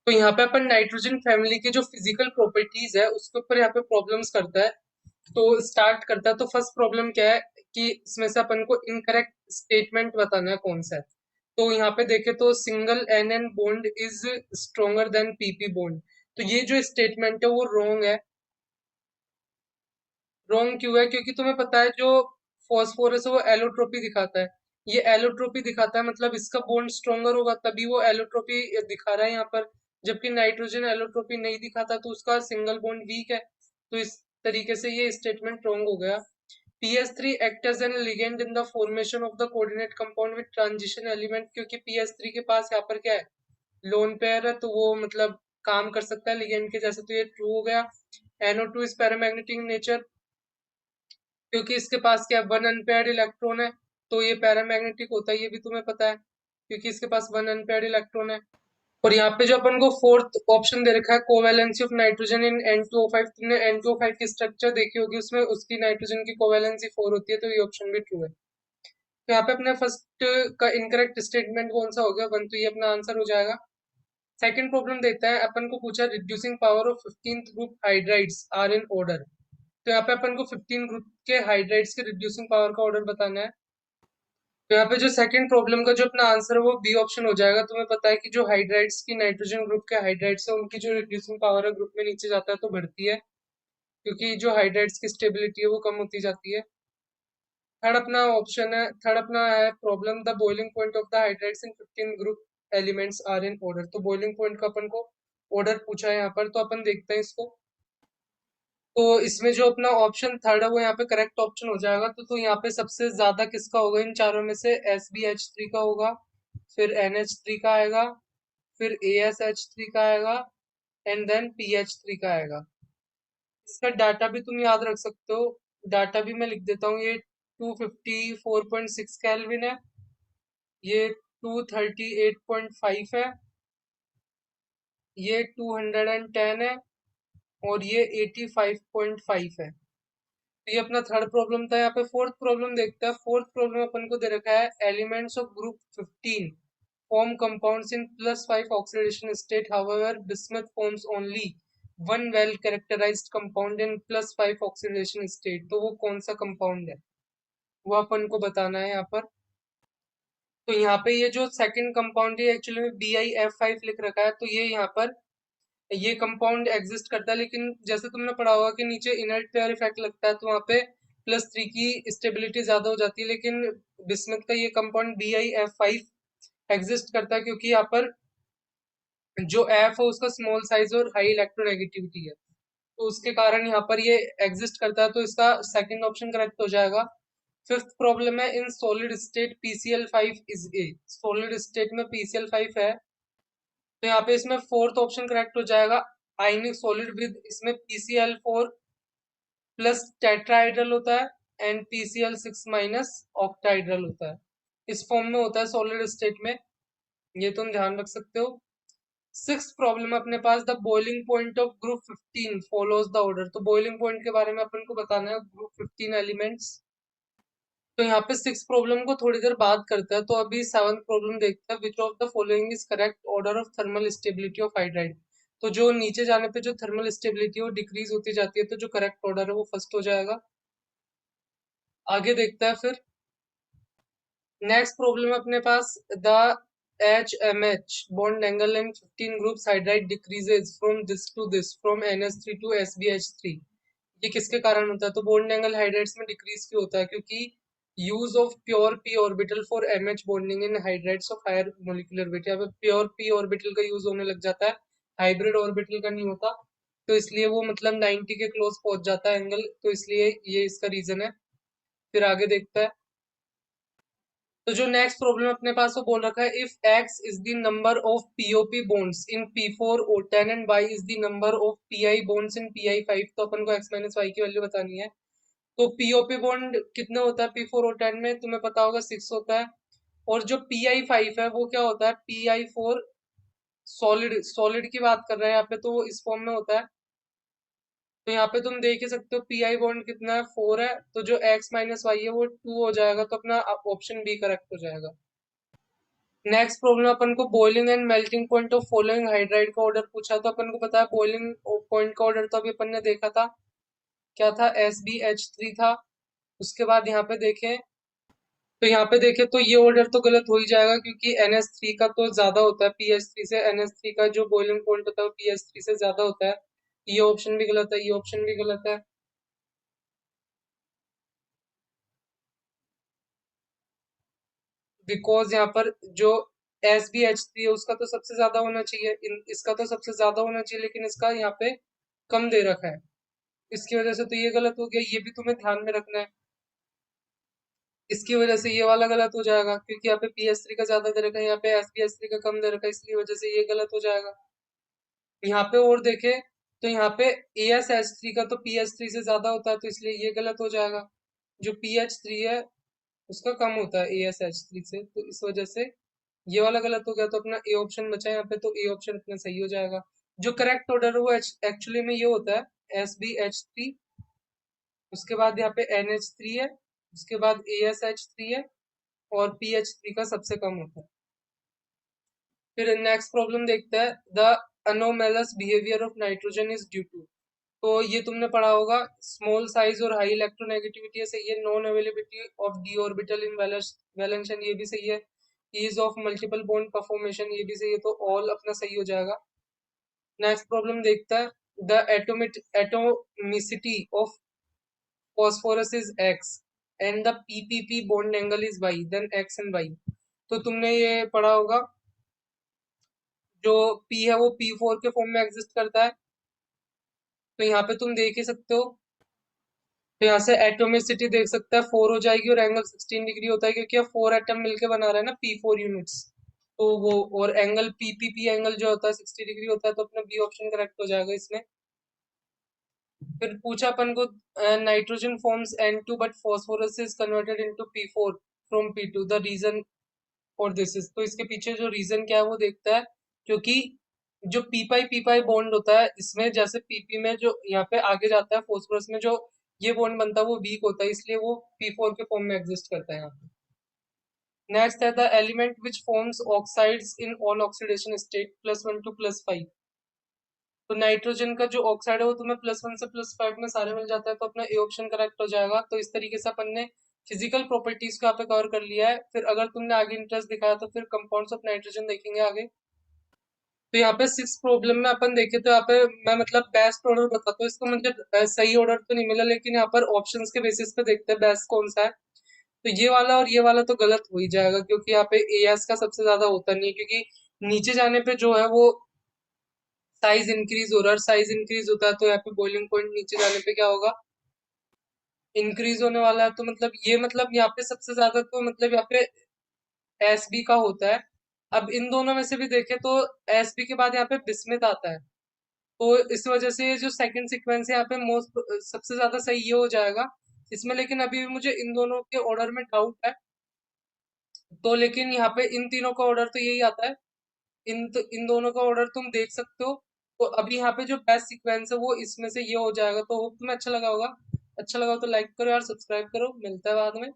तो यहाँ पे अपन नाइट्रोजन फैमिली की जो फिजिकल प्रॉपर्टीज है उसके ऊपर यहाँ पे प्रॉब्लम्स करता है। तो स्टार्ट करता है, तो फर्स्ट प्रॉब्लम क्या है कि इसमें से अपन को इनकरेक्ट स्टेटमेंट बताना है कौन सा है। तो यहाँ पे देखे तो single N N bond is stronger than P P bond. तो ये जो स्टेटमेंट है वो रॉन्ग है। रॉन्ग क्यों है? क्योंकि तुम्हें पता है जो फॉस्फोरस है वो एलोट्रोपी दिखाता है। ये एलोट्रोपी दिखाता है मतलब इसका बॉन्ड स्ट्रोंगर होगा तभी वो एलोट्रोपी दिखा रहा है यहाँ पर। जबकि नाइट्रोजन एलोट्रोपी नहीं दिखाता तो उसका सिंगल बॉन्ड वीक है। तो इस तरीके से ये स्टेटमेंट रॉन्ग हो गया। PS3 act as an ligand in the formation of the coordinate compound with transition element, क्योंकि PS3 के पास यहाँ पर क्या है, लोन पेयर है, तो वो मतलब काम कर सकता है लिगेंड के जैसे। तो ये ट्रू हो गया। NO2 इज पैरामैग्नेटिक नेचर, क्योंकि इसके पास क्या है, वन अनपेयर्ड इलेक्ट्रॉन है। तो ये पैरामैग्नेटिक होता है, ये भी तुम्हें पता है, क्योंकि इसके पास वन अनपेयर्ड इलेक्ट्रॉन है। और यहाँ पे जो अपन को फोर्थ ऑप्शन दे रखा है, covalency of nitrogen in N2O5, तुमने N2O5 की स्ट्रक्चर देखी होगी, उसमें उसकी नाइट्रोजन की कोवैलेंसी 4 होती है, तो ये ऑप्शन भी ट्रू है। तो यहाँ पे अपने फर्स्ट का इनकरेक्ट स्टेटमेंट कौन सा हो गया, वन, तो ये अपना आंसर हो जाएगा। सेकंड प्रॉब्लम देता है, अपन को पूछा reducing power of 15th group hydrides are in order. तो यहाँ पे अपन को 15 ग्रुप के हाइड्राइड्स के रिड्यूसिंग पावर का ऑर्डर बताना है। तो यहाँ पे जो सेकंड प्रॉब्लम का जो अपना आंसर है वो बी ऑप्शन हो जाएगा। तुम्हें पता है कि जो हाइड्राइड्स की नाइट्रोजन ग्रुप के हाइड्राइड्स है उनकी जो रिड्यूसिंग पावर है ग्रुप में नीचे जाता है तो बढ़ती है, क्योंकि जो हाइड्राइड्स की स्टेबिलिटी है वो कम होती जाती है। थर्ड अपना है problem, the boiling point of the hydrides in 15 group elements are in order. तो बॉइलिंग पॉइंट का अपन को ऑर्डर पूछा है यहाँ पर, तो अपन देखते हैं इसको। तो इसमें जो अपना ऑप्शन थर्ड है वो यहाँ पे करेक्ट ऑप्शन हो जाएगा। तो यहाँ पे सबसे ज्यादा किसका होगा इन चारों में से, SbH3 का होगा, फिर NH3 का आएगा, फिर AsH3 का आएगा, एंड देन PH3 का आएगा। इसका डाटा भी तुम याद रख सकते हो। डाटा भी मैं लिख देता हूँ। ये 254.6 केल्विन है, ये 238.5 है, ये 210 है, और ये 85.5 है। तो ये अपना थर्ड प्रॉब्लम था। यहाँ पे फोर्थ प्रॉब्लम देखते हैं। फोर्थ प्रॉब्लम अपन को दे रखा है, elements of group 15 form compounds in +5 oxidation state, however bismuth forms only one well characterised compound in +5 oxidation state. तो वो कौन सा कंपाउंड है वो अपन को बताना है यहाँ पर। तो यहाँ पे ये जो सेकंड कंपाउंड है एक्चुअली में BiF5 लिख रखा है, तो ये यहाँ पर ये कंपाउंड एग्जिस्ट करता है, लेकिन जैसे तुमने पढ़ा होगा कि नीचे इनर्ट पेयर इफेक्ट लगता है तो वहां पे +3 की स्टेबिलिटी ज्यादा हो जाती है। लेकिन बिस्मथ का ये कंपाउंड BiF5 एग्जिस्ट करता है, क्योंकि यहाँ पर जो एफ है उसका स्मॉल साइज और हाई इलेक्ट्रोनेगेटिविटी है, तो उसके कारण यहाँ पर ये एग्जिस्ट करता है। तो इसका सेकंड ऑप्शन करेक्ट हो जाएगा। फिफ्थ प्रॉब्लम है, in solid state PCl5 is a. Solid state में PCl5 है, तो यहाँ पे इसमें फोर्थ ऑप्शन करेक्ट हो जाएगा। आयनिक सॉलिड विद, इसमें PCl4 प्लस टेट्राहाइड्रल होता है एंड PCl6 माइनस ऑक्टाहाइड्रल होता है। इस फॉर्म में होता है सॉलिड स्टेट में, ये तुम ध्यान रख सकते हो। सिक्स प्रॉब्लम अपने पास, the boiling point of group 15 follows the order. तो बॉइलिंग पॉइंट के बारे में अपन को बताना है ग्रुप 15 एलिमेंट्स। तो यहाँ पे सिक्स प्रॉब्लम को थोड़ी देर बाद करते हैं। तो अभी सेवंथ प्रॉब्लम देखते हैं, which of the following is correct order of thermal stability of hydride. तो जो नीचे जाने पे जो थर्मल स्टेबिलिटी है वो डिक्रीज होती जाती है, तो जो करेक्ट ऑर्डर है वो फर्स्ट हो जाएगा। आगे देखते हैं फिर। नेक्स्ट प्रॉब्लम अपने पास, the HMH bond angle in 15 groups hydride decreases from this to this from NH3 to SbH3। ये किसके कारण होता है? तो बॉन्ड एंगल हाइड्राइड्स में डिक्रीज क्यों होता है? क्योंकि use of pure p orbital for MH bonding in hydrides of higher molecular weight. यहाँ पे प्योर p ऑर्बिटल का यूज होने लग जाता है, हाइब्रिड ऑर्बिटल का नहीं होता। तो इसलिए वो मतलब 90 के क्लोज पहुंच जाता है एंगल, तो इसलिए ये इसका रीजन है। फिर आगे देखता है। तो जो नेक्स्ट प्रॉब्लम अपने पास वो बोल रखा है, if x is the number of POP bonds in P4O10 and y is the number of PI bonds in PI5। तो अपन को x माइनस वाई की वैल्यू बतानी है। तो POP बॉन्ड कितना होता है P4O10 में, तुम्हें पता होगा 6 होता है। और जो PI5 है वो क्या होता है, PI4 सॉलिड, सॉलिड की बात कर रहे हैं यहाँ पे, तो वो इस फॉर्म में होता है। तो यहाँ पे तुम देख ही सकते हो PI बॉन्ड कितना है, 4 है। तो जो x माइनस वाई है वो 2 हो जाएगा, तो अपना ऑप्शन बी करेक्ट हो जाएगा। नेक्स्ट प्रॉब्लम अपन को boiling and melting point of following hydride का ऑर्डर पूछा, तो अपन को पता है बॉइलिंग पॉइंट का ऑर्डर तो अभी अपन ने देखा था, क्या था, SbH3 था। उसके बाद यहाँ पे देखें, तो यहाँ पे देखें तो ये ऑर्डर तो गलत हो ही जाएगा, क्योंकि NH3 का तो ज्यादा होता है pH3 से, NH3 का जो बॉइलिंग पॉइंट होता है वो pH3 से ज्यादा होता है। ये ऑप्शन भी गलत है, ये ऑप्शन भी गलत है। बिकॉज यहाँ पर जो SbH3 है उसका तो सबसे ज्यादा होना चाहिए, इसका तो सबसे ज्यादा होना चाहिए, लेकिन इसका यहाँ पे कम दे रखा है, इसकी वजह से तो ये गलत हो गया, ये भी तुम्हें ध्यान में रखना है। इसकी वजह से ये वाला गलत हो जाएगा, क्योंकि यहाँ पे pH3 का ज्यादा दे रखा है, यहाँ पे SbH3 का कम दे रखा है, इसलिए वजह से ये गलत हो जाएगा। यहाँ पे और देखे तो यहाँ पे AsH3 का तो pH3 से ज्यादा होता है, तो इसलिए ये गलत हो जाएगा। जो pH3 है उसका कम होता है AsH3 से, तो इस वजह से ये वाला गलत हो गया, तो अपना ए ऑप्शन बचा यहाँ पे, तो ए ऑप्शन अपना सही हो जाएगा। जो करेक्ट ऑर्डर है वो एक्चुअली में ये होता है SbH3, उसके बाद यहाँ पे NH3 है, उसके बाद AsH3 है, और pH3 का सबसे कम होता है। फिर नेक्स्ट प्रॉब्लम देखते हैं, the anomalous behaviour of nitrogen is due to. तो ये तुमने पढ़ा होगा, स्मॉल साइज और हाई इलेक्ट्रोनेगेटिविटी है, सही है। Non availability of d orbital in valence, ये भी सही है। Ease of multiple bond formation, ये भी सही है, तो ऑल अपना सही हो जाएगा। नेक्स्ट प्रॉब्लम देखता है, the atomicity of phosphorus is x and the ppp bond angle is y, then x and y। तो तुमने ये पढ़ा होगा, जो p है वो P4 के फॉर्म में एग्जिस्ट करता है, तो यहाँ पे तुम देख ही सकते हो। तो यहाँ से एटोमिसिटी देख सकता है 4 हो जाएगी, और एंगल 16 डिग्री होता है, क्योंकि ये 4 एटम मिलके बना रहा है ना P4 यूनिट्स। तो वो, और एंगल पीपीपी एंगल जो होता है 60 डिग्री होता है, तो अपना बी ऑप्शन करेक्ट हो जाएगा इसमें। फिर पूछा अपन को, nitrogen forms N2 but phosphorus is converted into P4 from P2, the reason for this is. तो इसके पीछे जो रीजन क्या है वो देखता है, क्योंकि जो पी पाई बॉन्ड होता है इसमें, जैसे पीपी में जो यहाँ पे आगे जाता है, फॉस्फोरस में जो ये बॉन्ड बनता है वो वीक होता है, इसलिए वो P4 के फॉर्म में एग्जिस्ट करता है यहाँ पे। नेक्स्ट है, the element which forms oxides in on oxidation state +1 to +5। तो नाइट्रोजन का जो ऑक्साइड है वो तुम्हें +1 से +5 में सारे मिल जाता है, तो अपना ए ऑप्शन करेक्ट हो जाएगा। तो इस तरीके से अपन ने फिजिकल प्रॉपर्टीज को यहाँ पे कवर कर लिया है। फिर अगर तुमने आगे इंटरेस्ट दिखाया तो फिर कंपाउंड्स ऑफ नाइट्रोजन देखेंगे आगे। तो यहाँ पे 6 प्रॉब्लम में अपन देखे तो यहाँ पे मैं मतलब बेस्ट ऑर्डर बताता हूँ, इसका मुझे सही ऑर्डर तो नहीं मिला, लेकिन यहाँ पर ऑप्शंस के बेसिस पे देखते हैं बेस्ट कौन सा है। तो ये वाला और ये वाला तो गलत हो ही जाएगा, क्योंकि यहाँ पे एएस का सबसे ज्यादा होता नहीं है, क्योंकि नीचे जाने पे जो है वो साइज इंक्रीज हो रहा है, साइज इंक्रीज होता है तो यहाँ पे बॉइलिंग पॉइंट नीचे जाने पे क्या होगा, इंक्रीज होने वाला है। तो मतलब ये, मतलब यहाँ पे सबसे ज्यादा तो मतलब यहाँ पे एसबी का होता है। अब इन दोनों में से भी देखें तो एसबी के बाद यहाँ पे बिस्मिथ आता है, तो इस वजह से ये जो सेकंड सीक्वेंस है यहाँ पे मोस्ट सबसे ज्यादा सही ये हो जाएगा इसमें। लेकिन अभी भी मुझे इन दोनों के ऑर्डर में डाउट है, तो लेकिन यहाँ पे इन तीनों का ऑर्डर तो यही आता है, इन दोनों का ऑर्डर तुम देख सकते हो। तो अभी यहाँ पे जो बेस्ट सीक्वेंस है वो इसमें से ये हो जाएगा। तो होप तुम्हें अच्छा लगा होगा, अच्छा लगा हो तो लाइक करो यार, सब्सक्राइब करो, मिलता है बाद में।